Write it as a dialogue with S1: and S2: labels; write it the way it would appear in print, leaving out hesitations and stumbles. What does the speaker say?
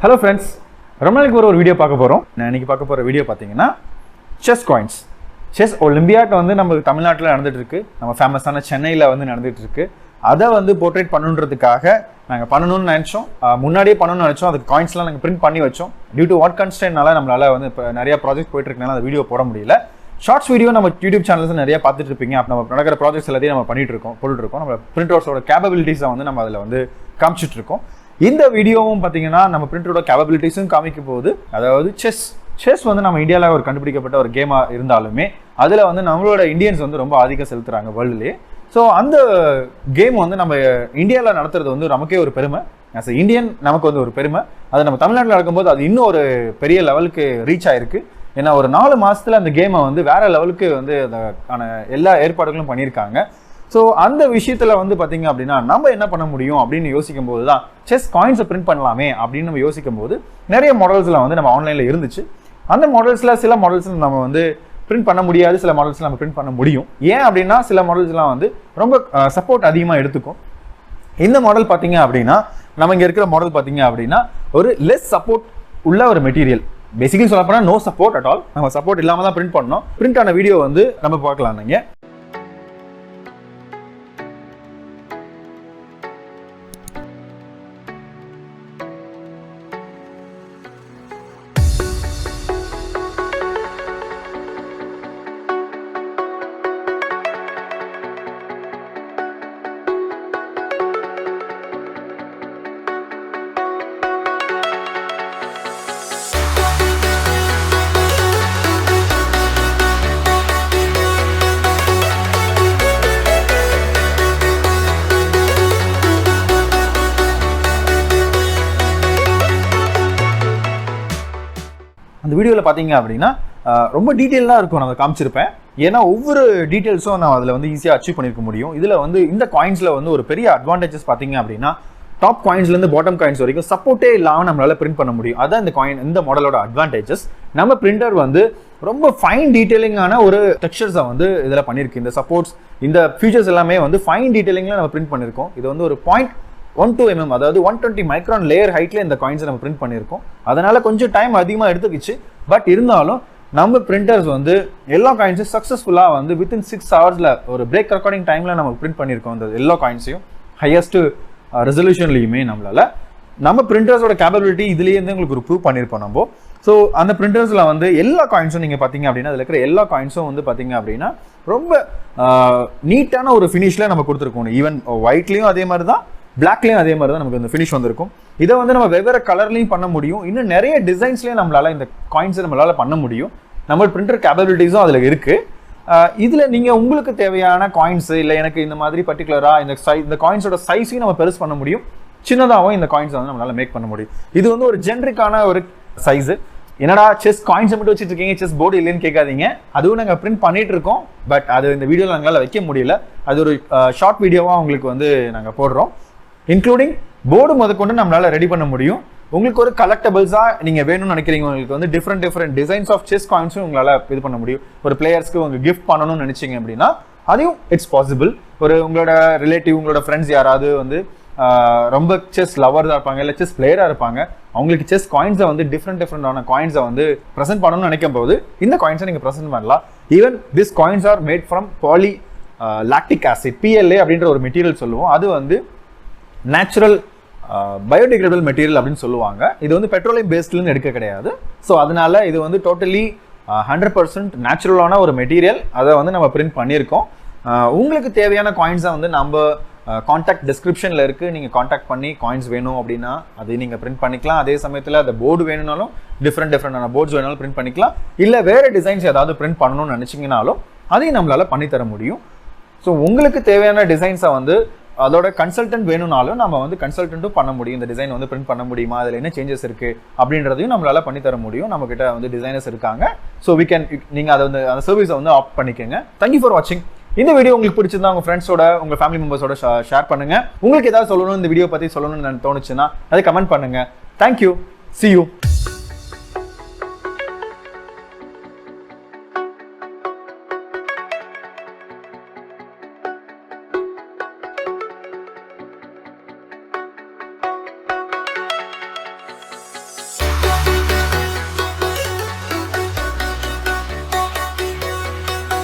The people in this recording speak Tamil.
S1: ஹலோ ஃப்ரெண்ட்ஸ், ரொம்ப நாளைக்கு ஒரு வீடியோ பார்க்க போகிறோம். நான் இன்றைக்கி பார்க்க போகிற வீடியோ பார்த்தீங்கன்னா செஸ் காயின்ஸ். செஸ் ஒலிம்பியாட் வந்து நம்ம தமிழ்நாட்டில் நடந்துகிட்ருக்கு, நம்ம ஃபேமஸான சென்னையில் வந்து நடந்துகிட்ருக்கு. அதை வந்து போர்ட்ரேட் பண்ணுன்றதுக்காக நாங்கள் பண்ணணும்னு நினச்சோம். முன்னாடியே பண்ணணும்னு நினச்சோம். அதுக்கு காயின்ஸ்லாம் நாங்கள் பிரிண்ட் பண்ணி வச்சோம். டியூ டு ஒர்க் கன்ஸ்ட்ரெயின்னால நம்மளால் வந்து இப்போ நிறைய ப்ராஜெக்ட் போயிட்டுருக்கனால அந்த வீடியோ போட முடியல. ஷார்ட்ஸ் வீடியோ நம்ம யூடியூப் சேனல்ஸ் நிறைய பார்த்துட்டு இருப்பீங்க. அப்போ நம்ம நடக்கிற ப்ராஜெக்ட்ஸ் எல்லாத்தையும் நம்ம போட்டுருக்கோம். நம்ம பிரிண்டர்ஸோட கேப்பபிலிட்டிஸை வந்து நம்ம அதில் வந்து காமிச்சிட்டு இருக்கோம். இந்த வீடியோவும் பார்த்தீங்கன்னா நம்ம பிரிண்டரோட கேப்பபிலிட்டிஸும் காமிக்கும் போது, அதாவது செஸ் வந்து நம்ம இந்தியாவில் ஒரு கண்டுபிடிக்கப்பட்ட ஒரு கேமாக இருந்தாலுமே அதில் வந்து நம்மளோட இந்தியன்ஸ் வந்து ரொம்ப ஆதிக்கம் செலுத்துறாங்க வேர்ல்டுலேயே. ஸோ அந்த கேம் வந்து நம்ம இந்தியாவில் நடத்துறது வந்து நமக்கே ஒரு பெருமை. ஆஸ் எ இந்தியன் நமக்கு வந்து ஒரு பெருமை. அது நம்ம தமிழ்நாட்டில் நடக்கும்போது அது இன்னும் ஒரு பெரிய லெவலுக்கு ரீச் ஆயிருக்கு. ஏன்னா ஒரு 4 மாதத்தில் அந்த கேமை வந்து வேற லெவலுக்கு வந்து அதுக்கான எல்லா ஏற்பாடுகளும் பண்ணியிருக்காங்க. ஸோ அந்த விஷயத்தில் வந்து பார்த்தீங்க அப்படின்னா நம்ம என்ன பண்ண முடியும் அப்படின்னு யோசிக்கும் போது தான் செஸ் காயின்ஸை பிரிண்ட் பண்ணலாமே அப்படின்னு நம்ம யோசிக்கும் போது நிறைய மாடல்ஸ்லாம் வந்து நம்ம ஆன்லைனில் இருந்துச்சு. அந்த மாடல்ஸில் சில மாடல்ஸில் நம்ம வந்து பிரிண்ட் பண்ண முடியாது, சில மாடல்ஸில் நம்ம பிரிண்ட் பண்ண முடியும். ஏன் அப்படின்னா சில மாடல்ஸ்லாம் வந்து ரொம்ப சப்போர்ட் அதிகமாக எடுத்துக்கும். இந்த மாடல் பார்த்தீங்க அப்படின்னா நம்ம இங்கே இருக்கிற மாடல் பார்த்தீங்க அப்படின்னா ஒரு லெஸ் சப்போர்ட் உள்ள ஒரு மெட்டீரியல். பேசிக்கலி சொல்ல போனால் நோ சப்போர்ட் அட் ஆல். நம்ம சப்போர்ட் இல்லாமல் தான் பிரிண்ட் பண்ணோம். பிரிண்ட் ஆன வீடியோ வந்து நம்ம பார்க்கலாம். நீங்கள் அந்த வீடியோவில் பார்த்தீங்க அப்படின்னா ரொம்ப டீட்டெயிலாக இருக்கும். நான் காமிச்சிருப்பேன். ஏன்னா ஒவ்வொரு டீட்டெயில்ஸும் நான் அதில் வந்து ஈஸியாக அச்சீவ் பண்ணியிருக்க முடியும். இதில் வந்து இந்த காயின்ஸில் வந்து ஒரு பெரிய அட்வான்டேஜஸ் பார்த்தீங்க அப்படின்னா டாப் காயின்ஸ்லேருந்து பாட்டம் காயின்ஸ் வரைக்கும் சப்போர்ட்டே இல்லாமல் நம்மளால் பிரிண்ட் பண்ண முடியும். அதான் இந்த மாடலோட அட்வான்டேஜஸ். நம்ம பிரிண்டர் வந்து ரொம்ப ஃபைன் டீட்டெயிலிங்கான ஒரு டெக்ஸ்சர்ஸை வந்து இதில் பண்ணியிருக்கு. இந்த சப்போர்ட்ஸ், இந்த ஃபீச்சர்ஸ் எல்லாமே வந்து ஃபைன் டீட்டெயிலிங்கில் நம்ம பிரிண்ட் பண்ணியிருக்கோம். இது வந்து ஒரு 0.12 mm, அதாவது 120 மைக்ரான் லேயர் ஹைட்ல இந்த காயின்ஸை நம்ம பிரிண்ட் பண்ணியிருக்கோம். அதனால கொஞ்சம் டைம் அதிகமாக எடுத்துக்கிச்சு. பட் இருந்தாலும் நம்ம பிரிண்டர்ஸ் வந்து எல்லா காயின்ஸும் சக்ஸஸ்ஃபுல்லாக வந்து வித்தின் 6 ஹவர்ஸில் ஒரு பிரேக் ரெக்கார்டிங் டைமில் நம்ம பிரிண்ட் பண்ணியிருக்கோம். இந்த எல்லா காயின்ஸையும் ஹையஸ்ட் ரெசல்யூஷன்லையுமே நம்ம பிரிண்டர்ஸோட கேப்பபிலிட்டி இதுலேயே உங்களுக்கு ஒரு ப்ரூவ் பண்ணியிருப்போம் நம்ம. ஸோ அந்த பிரிண்டர்ஸில் வந்து எல்லா காயின்ஸும் நீங்கள் பார்த்தீங்க அப்படின்னா அதில் இருக்கிற எல்லா காயின்ஸும் வந்து பார்த்தீங்க அப்படின்னா ரொம்ப நீட்டான ஒரு ஃபினிஷில் நம்ம கொடுத்துருக்கோம். ஈவன் ஒயிட்லேயும் அதே மாதிரி தான், பிளாக்லேயும் அதே மாதிரி தான் நமக்கு இந்த ஃபினிஷ் வந்திருக்கும். இதை வந்து நம்ம வெவ்வேறு கலர்லையும் பண்ண முடியும். இன்னும் நிறைய டிசைன்ஸ்லேயும் நம்மளால இந்த காயின்ஸை நம்மளால பண்ண முடியும். நம்ம பிரிண்டர் கேப்பபிலிட்டிஸும் அதில் இருக்கு. இதில் நீங்கள் உங்களுக்கு தேவையான காயின்ஸ் இல்லை எனக்கு இந்த மாதிரி பர்டிகுலராக இந்த காயின்ஸோட சைஸையும் நம்ம பெருசு பண்ண முடியும். சின்னதாகவும் இந்த காயின்ஸை வந்து நம்மளால மேக் பண்ண முடியும். இது வந்து ஒரு ஜென்ரிக்கான ஒரு சைஸு. என்னடா செஸ் காயின்ஸை மட்டும் வச்சுட்டு இருக்கீங்க, செஸ் போர்டு இல்லைன்னு கேட்காதீங்க. அதுவும் நாங்கள் பிரிண்ட் பண்ணிட்டு இருக்கோம். பட் அது இந்த வீடியோவில் எங்களால் வைக்க முடியல. அது ஒரு ஷார்ட் வீடியோவாக உங்களுக்கு வந்து நாங்கள் போடுறோம். இன்க்ளூடிங் போர்டு முதற்கொண்டு நம்மளால ரெடி பண்ண முடியும். உங்களுக்கு ஒரு கலெக்டபிள்ஸாக நீங்கள் வேணும்னு நினைக்கிறீங்க, உங்களுக்கு வந்து டிஃப்ரெண்ட் டிசைன்ஸ் ஆஃப் செஸ் காயின்ஸும் உங்களால் இது பண்ண முடியும். ஒரு பிளேயர்ஸ்க்கு உங்களுக்கு கிஃப்ட் பண்ணணும்னு நினைச்சிங்க அப்படின்னா அதையும் இட்ஸ் பாசிபிள். உங்களோட ரிலேட்டிவ், உங்களோட ஃப்ரெண்ட்ஸ் யாராவது வந்து ரொம்ப செஸ் லவர்ஸாக இருப்பாங்க, இல்லை செஸ் பிளேயராக இருப்பாங்க, அவங்களுக்கு செஸ் காயின்ஸை வந்து டிஃப்ரெண்டான காயின்ஸை வந்து ப்ரெசென்ட் பண்ணணும்னு நினைக்கும் போது இந்த காயின்ஸை நீங்கள் ப்ரெசென்ட் பண்ணலாம். Even this coins are made from poly lactic acid, PLA அப்படின்ற ஒரு மெட்டீரியல் சொல்லுவோம். அது வந்து நேச்சுரல் பயோடிகிரேடபிள் மெட்டீரியல் அப்படின்னு சொல்லுவாங்க. இது வந்து பெட்ரோலியம் பேஸ்ட்லேருந்து எடுக்க கிடையாது. ஸோ அதனால இது வந்து டோட்டலி 100% நேச்சுரலான ஒரு மெட்டீரியல். அதை வந்து நம்ம பிரிண்ட் பண்ணியிருக்கோம். உங்களுக்கு தேவையான காயின்ஸை வந்து நம்ம கான்டாக்ட் டிஸ்கிரிப்ஷனில் இருக்குது. நீங்கள் கான்டாக்ட் பண்ணி காயின்ஸ் வேணும் அப்படின்னா அதை நீங்கள் பிரிண்ட் பண்ணிக்கலாம். அதே சமயத்தில் அந்த போர்டு வேணும்னாலும் டிஃப்ரெண்டான போர்ட்ஸ் வேணாலும் பிரிண்ட் பண்ணிக்கலாம். இல்லை வேறு டிசைன்ஸ் ஏதாவது பிரிண்ட் பண்ணணும்னு நினச்சிங்கனாலும் அதையும் நம்மளால் பண்ணித்தர முடியும். ஸோ உங்களுக்கு தேவையான டிசைன்ஸை வந்து அதோட கன்சல்டன்ட் வேணும்னாலும் நம்ம வந்து கன்சல்டன்ட்டும் பண்ண முடியும். இந்த டிசைன் வந்து பிரிண்ட் பண்ண முடியுமா, அதில் என்ன சேஞ்சஸ் இருக்குது அப்படின்றதையும் நம்மளால பண்ணி தர முடியும். நம்மக்கிட்ட வந்து டிசைனர்ஸ் இருக்காங்க. ஸோ நீங்கள் அதை வந்து அந்த சர்வீஸை வந்து ஆப்ட் பண்ணிக்கோங்க. தேங்க்யூ ஃபார் வாட்சிங். இந்த வீடியோ உங்களுக்கு பிடிச்சிருந்தா உங்கள் ஃப்ரெண்ட்ஸோட, உங்கள் ஃபேமிலி மெம்பர்ஸோட ஷேர் பண்ணுங்க. உங்களுக்கு ஏதாவது சொல்லணும், இந்த வீடியோ பற்றி சொல்லணும்னு தோணுச்சுன்னா அதை கமெண்ட் பண்ணுங்க. தேங்க்யூ. See you.